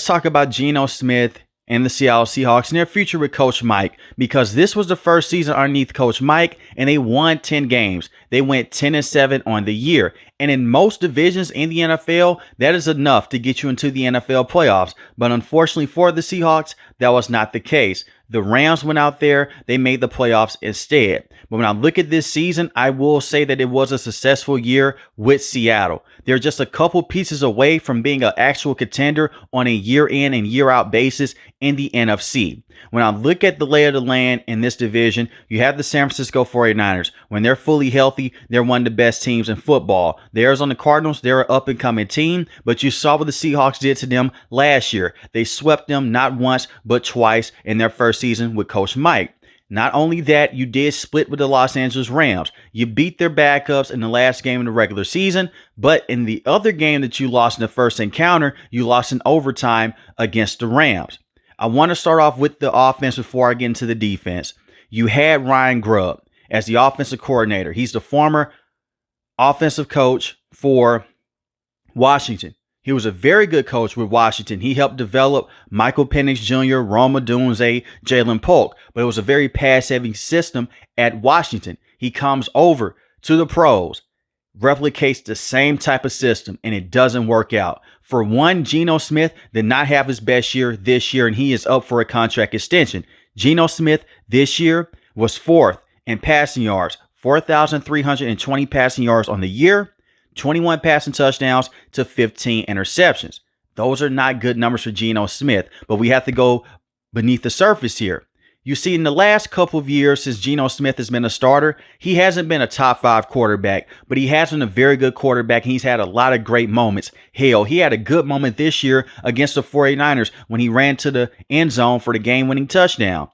talk about Geno Smith and the Seattle Seahawks and their future with Coach Mike, because this was the first season underneath Coach Mike and they won 10 games. They went 10-7 on the year. And in most divisions in the NFL, that is enough to get you into the NFL playoffs. But unfortunately for the Seahawks, that was not the case. The Rams went out there, they made the playoffs instead. But when I look at this season, I will say that it was a successful year with Seattle. They're just a couple pieces away from being an actual contender on a year in and year out basis in the NFC. When I look at the lay of the land in this division, you have the San Francisco 49ers. When they're fully healthy, they're one of the best teams in football. The Arizona Cardinals, they're an up-and-coming team, but you saw what the Seahawks did to them last year. They swept them not once, but twice in their first season with Coach Mike. Not only that, you did split with the Los Angeles Rams. You beat their backups in the last game of the regular season, but in the other game that you lost in the first encounter, you lost in overtime against the Rams. I want to start off with the offense before I get into the defense. You had Ryan Grubb as the offensive coordinator. He's the former offensive coach for Washington. He was a very good coach with Washington. He helped develop Michael Penix Jr., Rome Odunze, Jalen Polk, but it was a very pass-heavy system at Washington. He comes over to the pros, replicates the same type of system, and it doesn't work out. For one, Geno Smith did not have his best year this year, and he is up for a contract extension. Geno Smith this year was fourth in passing yards, 4,320 passing yards on the year, 21 passing touchdowns to 15 interceptions. Those are not good numbers for Geno Smith, but we have to go beneath the surface here. You see, in the last couple of years since Geno Smith has been a starter, he hasn't been a top 5 quarterback, but he has been a very good quarterback, and he's had a lot of great moments. Hell, he had a good moment this year against the 49ers when he ran to the end zone for the game-winning touchdown.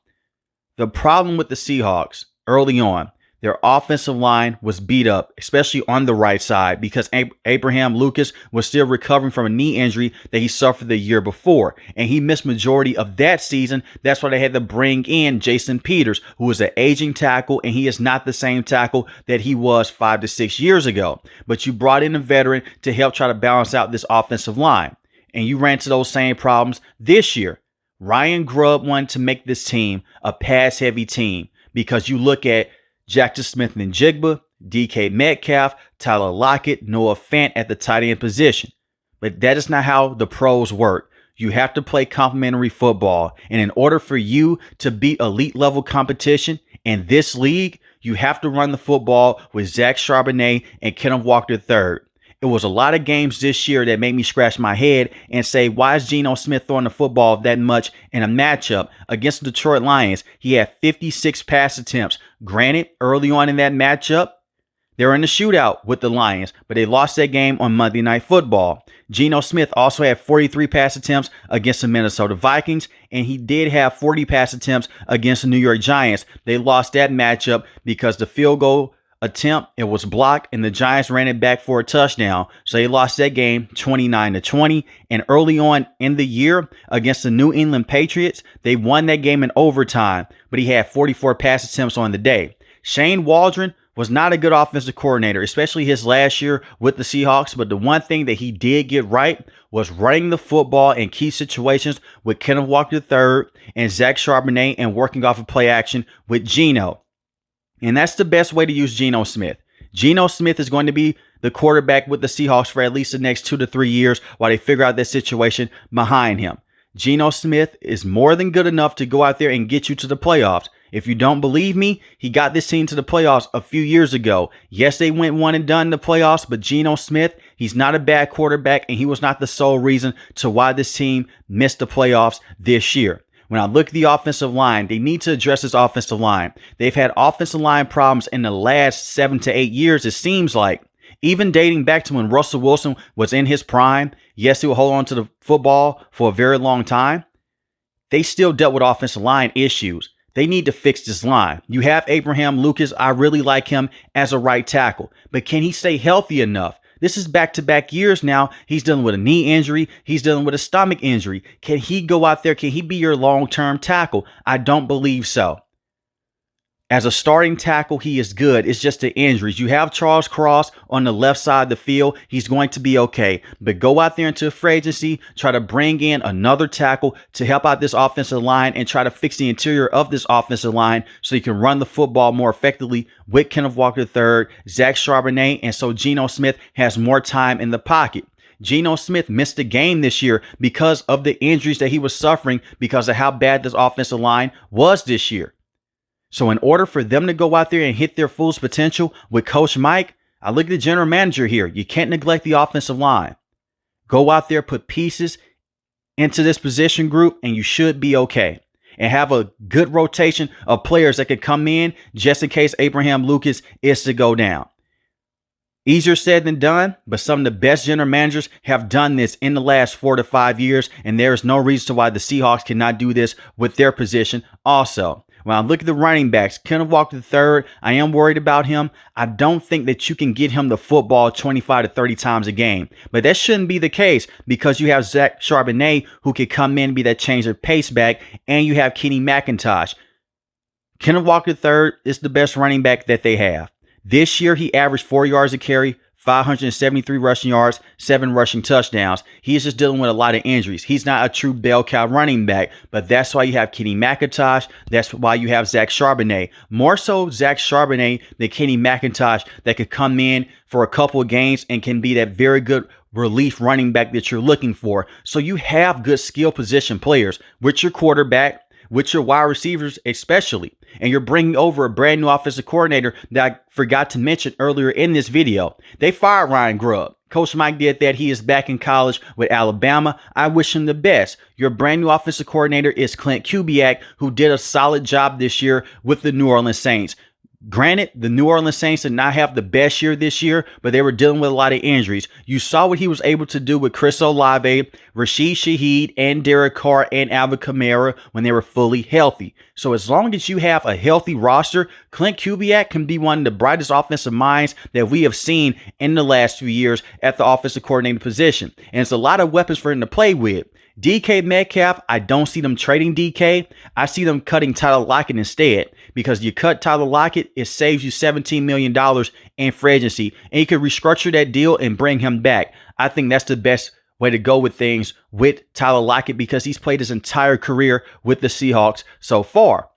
The problem with the Seahawks early on, their offensive line was beat up, especially on the right side, because Abraham Lucas was still recovering from a knee injury that he suffered the year before, and he missed majority of that season. That's why they had to bring in Jason Peters, who is an aging tackle, and he is not the same tackle that he was 5 to 6 years ago. But you brought in a veteran to help try to balance out this offensive line, and you ran into those same problems this year. Ryan Grubb wanted to make this team a pass-heavy team, because you look at Jackson Smith-Njigba, DK Metcalf, Tyler Lockett, Noah Fant at the tight end position. But that is not how the pros work. You have to play complementary football. And in order for you to beat elite level competition in this league, you have to run the football with Zach Charbonnet and Kenneth Walker III. It was a lot of games this year that made me scratch my head and say, why is Geno Smith throwing the football that much in a matchup against the Detroit Lions? He had 56 pass attempts. Granted, early on in that matchup, they were in the shootout with the Lions, but they lost that game on Monday Night Football. Geno Smith also had 43 pass attempts against the Minnesota Vikings, and he did have 40 pass attempts against the New York Giants. They lost that matchup because the field goal attempt, it was blocked, and the Giants ran it back for a touchdown. So they lost that game 29-20. And early on in the year against the New England Patriots, they won that game in overtime, but he had 44 pass attempts on the day. Shane Waldron was not a good offensive coordinator, especially his last year with the Seahawks. But the one thing that he did get right was running the football in key situations with Kenneth Walker III and Zach Charbonnet, and working off of play action with Geno. And that's the best way to use Geno Smith. Geno Smith is going to be the quarterback with the Seahawks for at least the next 2 to 3 years while they figure out that situation behind him. Geno Smith is more than good enough to go out there and get you to the playoffs. If you don't believe me, he got this team to the playoffs a few years ago. Yes, they went one and done in the playoffs, but Geno Smith, he's not a bad quarterback, and he was not the sole reason to why this team missed the playoffs this year. When I look at the offensive line, they need to address this offensive line. They've had offensive line problems in the last 7 to 8 years, it seems like. Even dating back to when Russell Wilson was in his prime, yes, he would hold on to the football for a very long time. They still dealt with offensive line issues. They need to fix this line. You have Abraham Lucas. I really like him as a right tackle, but can he stay healthy enough? This is back-to-back years now. He's dealing with a knee injury. He's dealing with a stomach injury. Can he go out there? Can he be your long-term tackle? I don't believe so. As a starting tackle, he is good. It's just the injuries. You have Charles Cross on the left side of the field. He's going to be okay. But go out there into free agency, try to bring in another tackle to help out this offensive line and try to fix the interior of this offensive line so you can run the football more effectively with Kenneth Walker III, Zach Charbonnet, and so Geno Smith has more time in the pocket. Geno Smith missed a game this year because of the injuries that he was suffering because of how bad this offensive line was this year. So in order for them to go out there and hit their full potential with Coach Mike, I look at the general manager here. You can't neglect the offensive line. Go out there, put pieces into this position group, and you should be okay. And have a good rotation of players that can come in just in case Abraham Lucas is to go down. Easier said than done, but some of the best general managers have done this in the last 4 to 5 years, and there is no reason why the Seahawks cannot do this with their position also. When I look at the running backs, Kenneth Walker III, I am worried about him. I don't think that you can get him the football 25 to 30 times a game. But that shouldn't be the case because you have Zach Charbonnet who can come in and be that change of pace back, and you have Kenny McIntosh. Kenneth Walker III is the best running back that they have. This year, he averaged 4 yards a carry, 573 rushing yards, 7 rushing touchdowns. He is just dealing with a lot of injuries. He's not a true bell cow running back, but that's why you have Kenny McIntosh. That's why you have Zach Charbonnet. More so Zach Charbonnet than Kenny McIntosh that could come in for a couple of games and can be that very good relief running back that you're looking for. So you have good skill position players with your quarterback, with your wide receivers especially. And you're bringing over a brand new offensive coordinator that I forgot to mention earlier in this video. They fired Ryan Grubb. Coach Mike did that. He is back in college with Alabama. I wish him the best. Your brand new offensive coordinator is Clint Kubiak, who did a solid job this year with the New Orleans Saints. Granted, the New Orleans Saints did not have the best year this year, but they were dealing with a lot of injuries. You saw what he was able to do with Chris Olave, Rashid Shaheed, and Derek Carr, and Alvin Kamara when they were fully healthy. So as long as you have a healthy roster, Clint Kubiak can be one of the brightest offensive minds that we have seen in the last few years at the offensive coordinator position. And it's a lot of weapons for him to play with. DK Metcalf, I don't see them trading DK. I see them cutting Tyler Lockett instead, because you cut Tyler Lockett, it saves you $17 million in free agency, and you can restructure that deal and bring him back. I think that's the best way to go with things with Tyler Lockett because he's played his entire career with the Seahawks so far.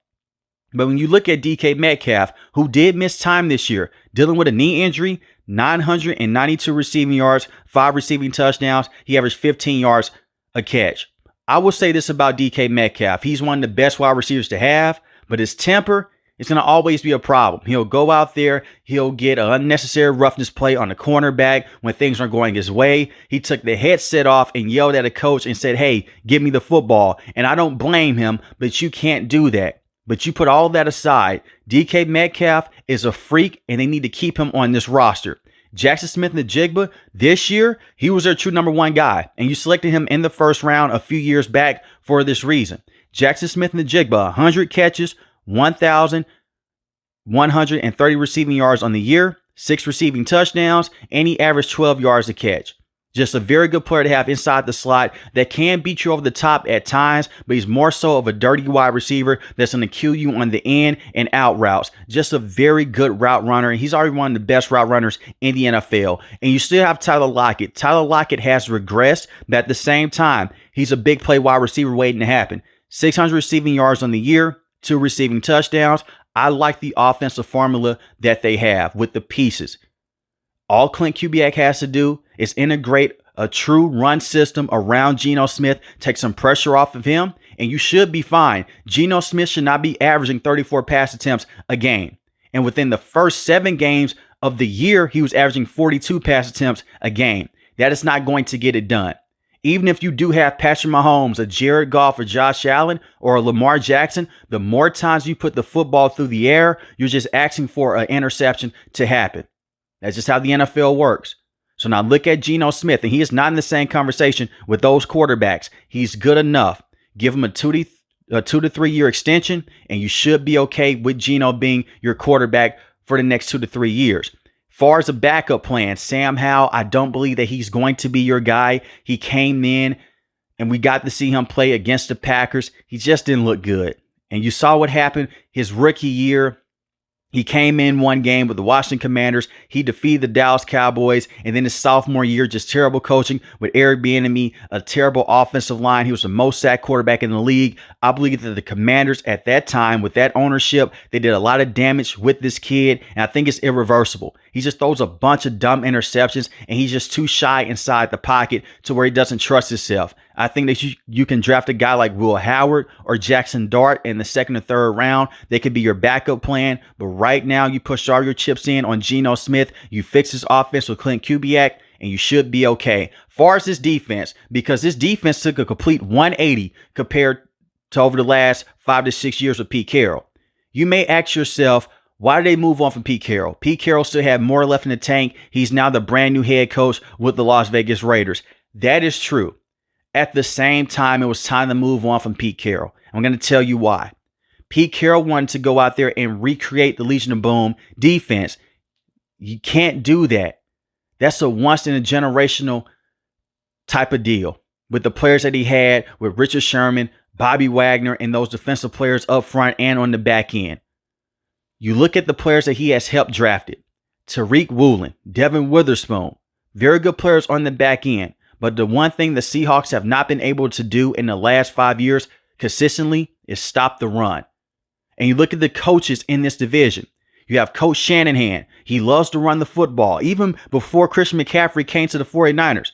But when you look at DK Metcalf, who did miss time this year, dealing with a knee injury, 992 receiving yards, 5 receiving touchdowns. He averaged 15 yards a catch. I will say this about DK Metcalf. He's one of the best wide receivers to have, but his temper is going to always be a problem. He'll go out there, he'll get an unnecessary roughness play on the cornerback when things aren't going his way. He took the headset off and yelled at a coach and said, "Hey, give me the football." And I don't blame him, but you can't do that. But you put all that aside, DK Metcalf is a freak and they need to keep him on this roster. Jackson Smith-Njigba, this year, he was their true number 1 guy, and you selected him in the first round a few years back for this reason. Jackson Smith-Njigba, 100 catches, 1,130 receiving yards on the year, 6 receiving touchdowns, and he averaged 12 yards a catch. Just a very good player to have inside the slot that can beat you over the top at times, but he's more so of a dirty wide receiver that's going to kill you on the in and out routes. Just a very good route runner. He's already one of the best route runners in the NFL. And you still have Tyler Lockett. Tyler Lockett has regressed, but at the same time, he's a big play wide receiver waiting to happen. 600 receiving yards on the year, 2 receiving touchdowns. I like the offensive formula that they have with the pieces. All Clint Kubiak has to do is integrate a true run system around Geno Smith, take some pressure off of him, and you should be fine. Geno Smith should not be averaging 34 pass attempts a game. And within the first 7 games of the year, he was averaging 42 pass attempts a game. That is not going to get it done. Even if you do have Patrick Mahomes, a Jared Goff, or Josh Allen, or a Lamar Jackson, the more times you put the football through the air, you're just asking for an interception to happen. That's just how the NFL works. So now look at Geno Smith, and he is not in the same conversation with those quarterbacks. He's good enough. Give him a 2 to 3 year extension, and you should be okay with Geno being your quarterback for the next 2 to 3 years. Far as a backup plan, Sam Howell, I don't believe that he's going to be your guy. He came in, and we got to see him play against the Packers. He just didn't look good. And you saw what happened his rookie year. He came in one game with the Washington Commanders. He defeated the Dallas Cowboys. And then his sophomore year, just terrible coaching with Eric Bieniemy, a terrible offensive line. He was the most sacked quarterback in the league. I believe that the Commanders at that time, with that ownership, they did a lot of damage with this kid. And I think it's irreversible. He just throws a bunch of dumb interceptions, and he's just too shy inside the pocket to where he doesn't trust himself. I think that you can draft a guy like Will Howard or Jackson Dart in the second or third round. They could be your backup plan. But right now, you push all your chips in on Geno Smith. You fix his offense with Clint Kubiak, and you should be okay. Far as this defense, because this defense took a complete 180 compared to over the last 5 to 6 years with Pete Carroll. You may ask yourself, why did they move on from Pete Carroll? Pete Carroll still had more left in the tank. He's now the brand new head coach with the Las Vegas Raiders. That is true. At the same time, it was time to move on from Pete Carroll. I'm going to tell you why. Pete Carroll wanted to go out there and recreate the Legion of Boom defense. You can't do that. That's a once-in-a-generational type of deal. With the players that he had, with Richard Sherman, Bobby Wagner, and those defensive players up front and on the back end. You look at the players that he has helped drafted. Tariq Woolen, Devin Witherspoon, very good players on the back end. But the one thing the Seahawks have not been able to do in the last 5 years consistently is stop the run. And you look at the coaches in this division. You have Coach Shanahan. He loves to run the football. Even before Christian McCaffrey came to the 49ers.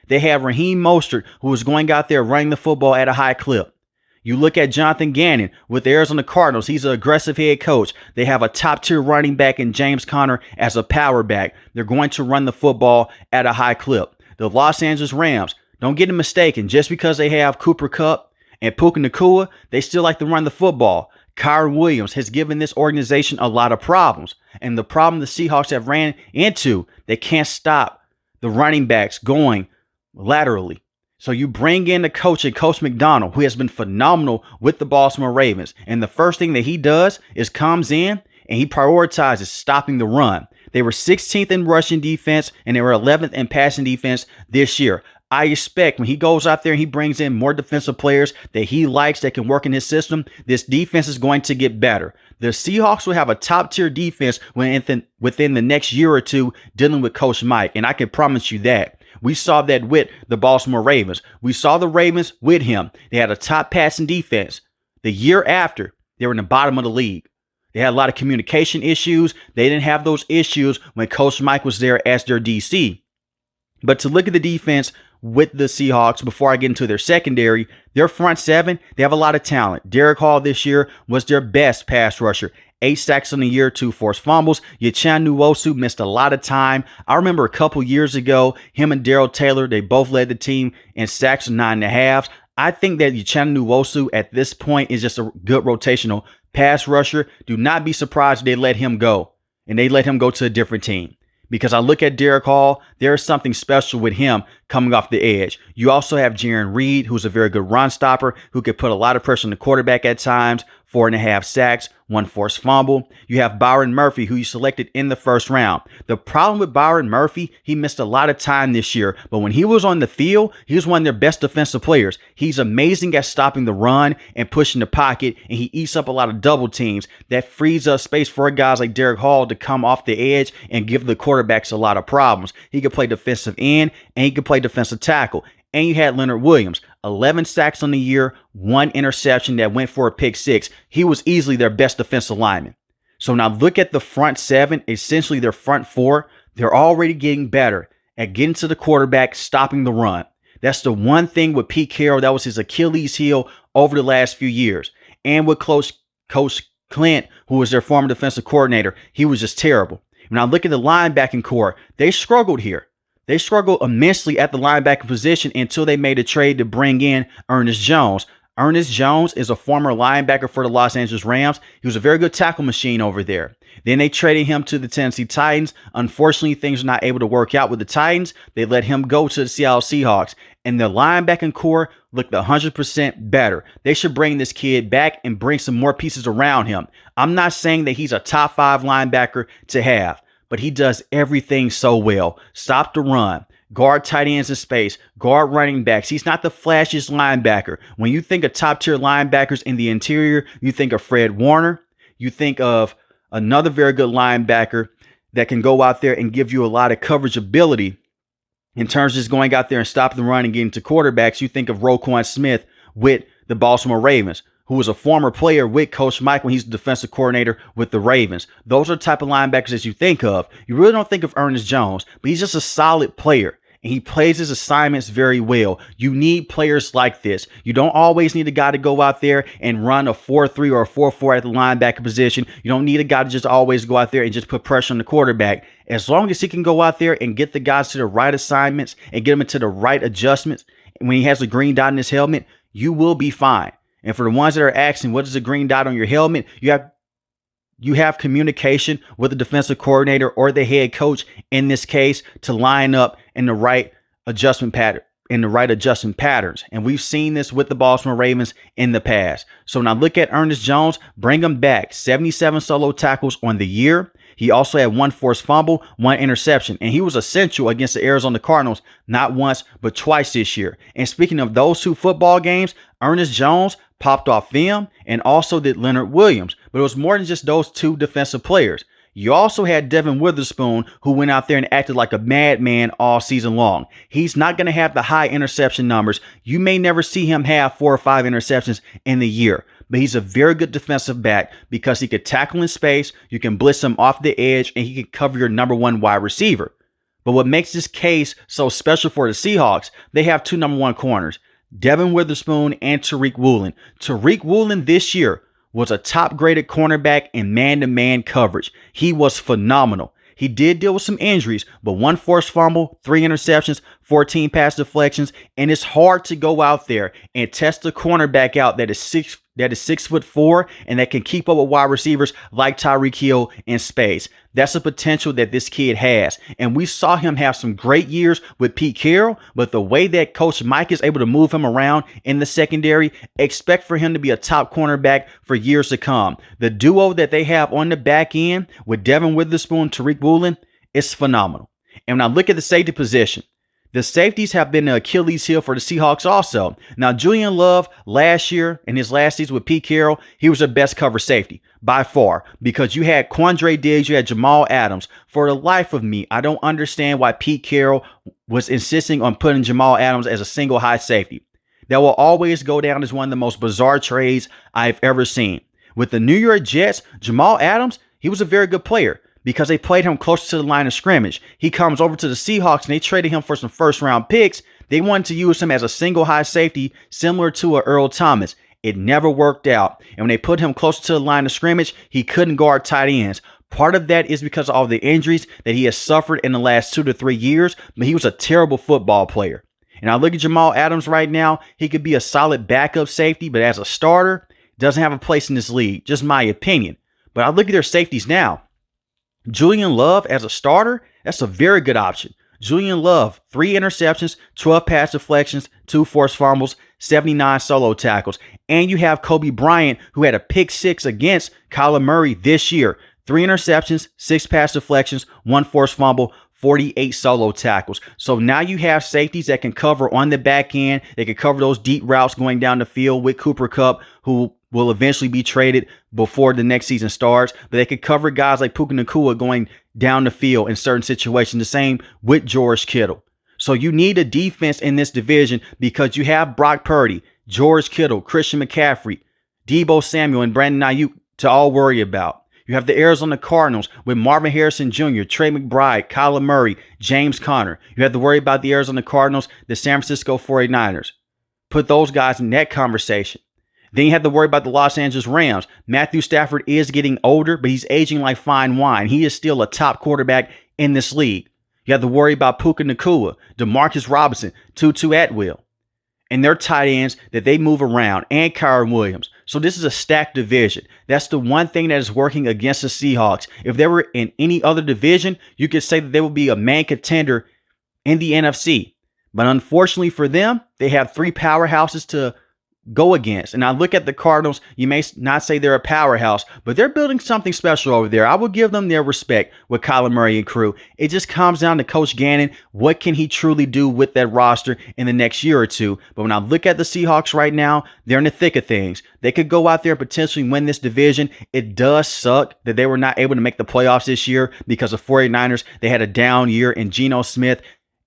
They have Raheem Mostert, who was going out there running the football at a high clip. You look at Jonathan Gannon with the Arizona Cardinals. He's an aggressive head coach. They have a top-tier running back in James Conner as a power back. They're going to run the football at a high clip. The Los Angeles Rams, don't get it mistaken. Just because they have Cooper Kupp and Puka Nacua, they still like to run the football. Kyron Williams has given this organization a lot of problems. And the problem the Seahawks have ran into, they can't stop the running backs going laterally. So you bring in the coach and Coach MacDonald, who has been phenomenal with the Baltimore Ravens. And the first thing that he does is comes in and he prioritizes stopping the run. They were 16th in rushing defense, and they were 11th in passing defense this year. I expect when he goes out there and he brings in more defensive players that he likes that can work in his system, this defense is going to get better. The Seahawks will have a top-tier defense within the next year or two dealing with Coach Mike, and I can promise you that. We saw that with the Baltimore Ravens. We saw the Ravens with him. They had a top passing defense. The year after, they were in the bottom of the league. They had a lot of communication issues. They didn't have those issues when Coach Mike was there as their DC. But to look at the defense with the Seahawks before I get into their secondary, their front seven, they have a lot of talent. Derek Hall this year was their best pass rusher. 8 sacks on the year, 2 forced fumbles. Uchenna Nwosu missed a lot of time. I remember a couple years ago, him and Darrell Taylor, they both led the team in sacks of 9.5. I think that Uchenna Nwosu at this point is just a good rotational pass rusher. Do not be surprised if they let him go and they let him go to a different team. Because I look at Derek Hall, there is something special with him coming off the edge. You also have Jaron Reed, who's a very good run stopper, who can put a lot of pressure on the quarterback at times. 4.5 sacks, 1 forced fumble. You have Byron Murphy, who you selected in the first round. The problem with Byron Murphy, he missed a lot of time this year, but when he was on the field, he was one of their best defensive players. He's amazing at stopping the run and pushing the pocket, and he eats up a lot of double teams. That frees up space for guys like Derek Hall to come off the edge and give the quarterbacks a lot of problems. He could play defensive end, and he could play defensive tackle. And you had Leonard Williams, 11 sacks on the year, 1 interception that went for a pick 6. He was easily their best defensive lineman. So now look at the front 7, essentially their front 4. They're already getting better at getting to the quarterback, stopping the run. That's the one thing with Pete Carroll. That was his Achilles heel over the last few years. And with Coach Clint, who was their former defensive coordinator, he was just terrible. When I look at the linebacking core, they struggled here. They struggled immensely at the linebacker position until they made a trade to bring in Ernest Jones. Ernest Jones is a former linebacker for the Los Angeles Rams. He was a very good tackle machine over there. Then they traded him to the Tennessee Titans. Unfortunately, things were not able to work out with the Titans. They let him go to the Seattle Seahawks. And the linebacking core looked 100% better. They should bring this kid back and bring some more pieces around him. I'm not saying that he's a top 5 linebacker to have, but he does everything so well. Stop the run, guard tight ends in space, guard running backs. He's not the flashiest linebacker. When you think of top tier linebackers in the interior, you think of Fred Warner. You think of another very good linebacker that can go out there and give you a lot of coverage ability in terms of just going out there and stopping the run and getting to quarterbacks. You think of Roquan Smith with the Baltimore Ravens, who was a former player with Coach Mike when he's the defensive coordinator with the Ravens. Those are the type of linebackers that you think of. You really don't think of Ernest Jones, but he's just a solid player. And he plays his assignments very well. You need players like this. You don't always need a guy to go out there and run a 4-3 or a 4-4 at the linebacker position. You don't need a guy to just always go out there and just put pressure on the quarterback. As long as he can go out there and get the guys to the right assignments and get them into the right adjustments, and when he has a green dot in his helmet, you will be fine. And for the ones that are asking, what is the green dot on your helmet? You have communication with the defensive coordinator or the head coach in this case to line up in the right adjustment patterns. And we've seen this with the Baltimore Ravens in the past. So now look at Ernest Jones, bring him back. 77 solo tackles on the year. He also had 1 forced fumble, 1 interception, and he was essential against the Arizona Cardinals, not once, but twice this year. And speaking of those 2 football games, Ernest Jones popped off film, and also did Leonard Williams. But it was more than just those 2 defensive players. You also had Devin Witherspoon, who went out there and acted like a madman all season long. He's not going to have the high interception numbers. You may never see him have 4 or 5 interceptions in the year, but he's a very good defensive back because he could tackle in space, you can blitz him off the edge, and he can cover your number 1 wide receiver. But what makes this case so special for the Seahawks, they have 2 number 1 corners, Devin Witherspoon and Tariq Woolen. Tariq Woolen this year was a top-graded cornerback in man-to-man coverage. He was phenomenal. He did deal with some injuries, but 1 forced fumble, 3 interceptions, 14 pass deflections, and it's hard to go out there and test a cornerback out that is 6'4" and that can keep up with wide receivers like Tyreek Hill in space. That's a potential that this kid has. And we saw him have some great years with Pete Carroll, but the way that Coach Mike is able to move him around in the secondary, expect for him to be a top cornerback for years to come. The duo that they have on the back end with Devin Witherspoon, Tariq Woolen, is phenomenal. And when I look at the safety position, the safeties have been the Achilles heel for the Seahawks also. Now, Julian Love last year, in his last season with Pete Carroll, he was their best cover safety by far because you had Quandre Diggs, you had Jamal Adams. For the life of me, I don't understand why Pete Carroll was insisting on putting Jamal Adams as a single high safety. That will always go down as one of the most bizarre trades I've ever seen. With the New York Jets, Jamal Adams, he was a very good player, because they played him close to the line of scrimmage. He comes over to the Seahawks and they traded him for some first-round picks. They wanted to use him as a single high safety similar to a Earl Thomas. It never worked out. And when they put him close to the line of scrimmage, he couldn't guard tight ends. Part of that is because of all the injuries that he has suffered in the last 2 to 3 years, but he was a terrible football player. And I look at Jamal Adams right now, he could be a solid backup safety, but as a starter, doesn't have a place in this league. Just my opinion. But I look at their safeties now. Julian Love as a starter, that's a very good option. Julian Love, 3 interceptions, 12 pass deflections, 2 forced fumbles, 79 solo tackles. And you have Kobe Bryant, who had a pick 6 against Kyler Murray this year. 3 interceptions, 6 pass deflections, 1 forced fumble, 48 solo tackles. So now you have safeties that can cover on the back end. They can cover those deep routes going down the field with Cooper Kupp, who will eventually be traded before the next season starts. But they could cover guys like Puka Nacua going down the field in certain situations. The same with George Kittle. So you need a defense in this division because you have Brock Purdy, George Kittle, Christian McCaffrey, Deebo Samuel, and Brandon Ayuk to all worry about. You have the Arizona Cardinals with Marvin Harrison Jr., Trey McBride, Kyler Murray, James Conner. You have to worry about the Arizona Cardinals, the San Francisco 49ers. Put those guys in that conversation. Then you have to worry about the Los Angeles Rams. Matthew Stafford is getting older, but he's aging like fine wine. He is still a top quarterback in this league. You have to worry about Puka Nacua, DeMarcus Robinson, Tutu Atwell, and their tight ends that they move around, and Kyron Williams. So this is a stacked division. That's the one thing that is working against the Seahawks. If they were in any other division, you could say that they would be a main contender in the NFC. But unfortunately for them, they have 3 powerhouses to go against. And I look at the Cardinals, you may not say they're a powerhouse, but they're building something special over there. I will give them their respect with Kyler Murray and crew. It just comes down to Coach Gannon. What can he truly do with that roster in the next year or two? But when I look at the Seahawks right now, they're in the thick of things. They could go out there and potentially win this division. It does suck that they were not able to make the playoffs this year because of 49ers. They had a down year in Geno Smith,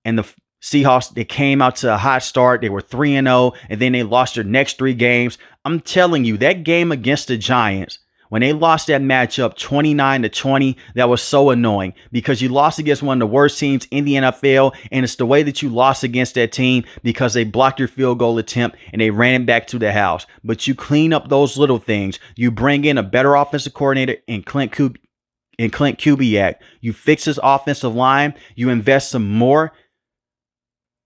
and the Seahawks, they came out to a hot start. They were 3-0, and then they lost their next 3 games. I'm telling you, that game against the Giants, when they lost that matchup 29-20, that was so annoying because you lost against one of the worst teams in the NFL, and it's the way that you lost against that team because they blocked your field goal attempt and they ran it back to the house. But you clean up those little things. You bring in a better offensive coordinator in Clint Kubiak. You fix his offensive line. You invest some more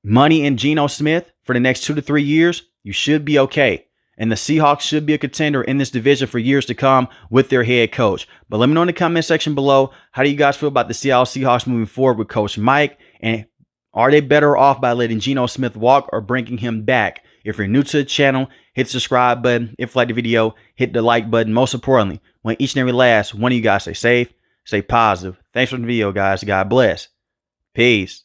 money in Geno Smith for the next 2 to 3 years, you should be okay. And the Seahawks should be a contender in this division for years to come with their head coach. But let me know in the comment section below, how do you guys feel about the Seattle Seahawks moving forward with Coach Mike? And are they better off by letting Geno Smith walk or bringing him back? If you're new to the channel, hit the subscribe button. If you like the video, hit the like button. Most importantly, when each and every last one of you guys stay safe, stay positive. Thanks for the video, guys. God bless. Peace.